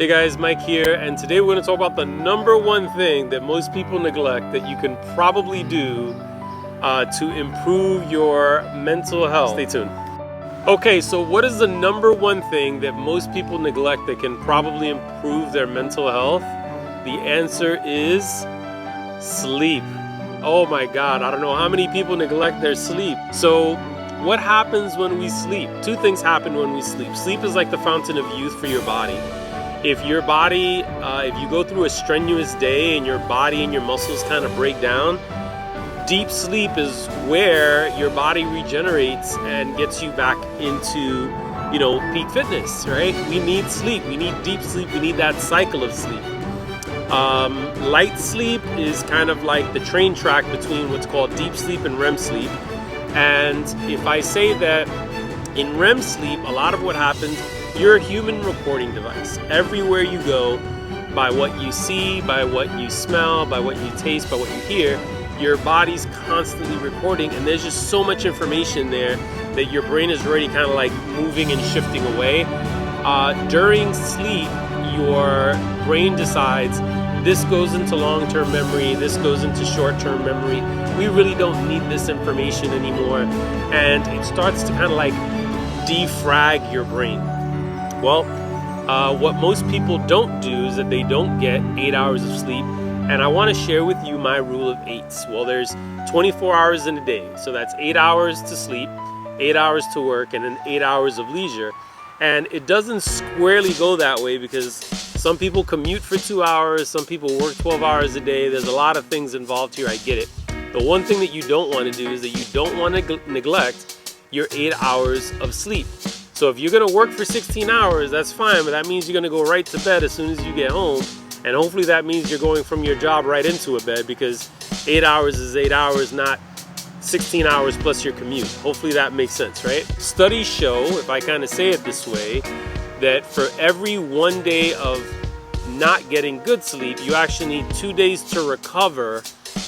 Hey guys, Mike here, and today we're going to talk about the number one thing that most people neglect that you can probably do to improve your mental health. Stay tuned. Okay, so what is the number one thing that most people neglect that can probably improve their mental health? The answer is sleep. Oh my God, I don't know how many people neglect their sleep. So what happens when we sleep? Two things happen when we sleep. Sleep is like the fountain of youth for your body. If your body, if you go through a strenuous day and your body and your muscles kind of break down, deep sleep is where your body regenerates and gets you back into, peak fitness, right? We need sleep. We need deep sleep. We need that cycle of sleep. Light sleep is kind of like the train track between what's called deep sleep and REM sleep. And if I say that in REM sleep, a lot of what happens, you're a human recording device. Everywhere you go, by what you see, by what you smell, by what you taste, by what you hear, your body's constantly recording, and there's just so much information there that your brain is already kind of like moving and shifting away. During sleep, your brain decides this goes into long-term memory, this goes into short-term memory. We really don't need this information anymore. And it starts to kind of like defrag your brain. Well, what most people don't do is that they don't get 8 hours of sleep. And I want to share with you my rule of eights. Well, there's 24 hours in a day. So that's 8 hours to sleep, 8 hours to work, and then 8 hours of leisure. And it doesn't squarely go that way because some people commute for 2 hours, some people work 12 hours a day. There's a lot of things involved here, I get it. The one thing that you don't want to do is that you don't want to neglect your 8 hours of sleep. So if you're going to work for 16 hours, that's fine, but that means you're going to go right to bed as soon as you get home. And hopefully that means you're going from your job right into a bed, because 8 hours is 8 hours, not 16 hours plus your commute. Hopefully that makes sense, right? Studies show, if I kind of say it this way, that for every 1 day of not getting good sleep, you actually need 2 days to recover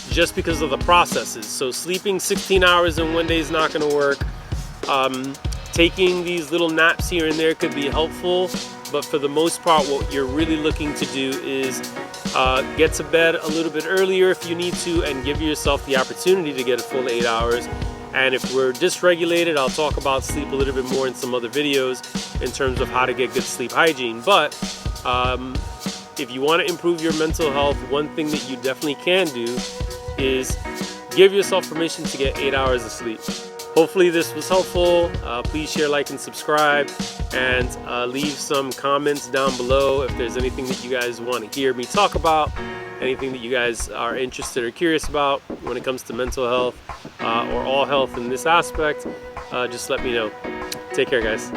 just because of the processes. So sleeping 16 hours in 1 day is not going to work. Taking these little naps here and there could be helpful, but for the most part, what you're really looking to do is get to bed a little bit earlier if you need to, and give yourself the opportunity to get a full 8 hours. And if we're dysregulated, I'll talk about sleep a little bit more in some other videos in terms of how to get good sleep hygiene. But if you want to improve your mental health, one thing that you definitely can do is give yourself permission to get 8 hours of sleep. Hopefully this was helpful. Please share, like, and subscribe, and leave some comments down below if there's anything that you guys want to hear me talk about, anything that you guys are interested or curious about when it comes to mental health or all health in this aspect. Just let me know. Take care, guys.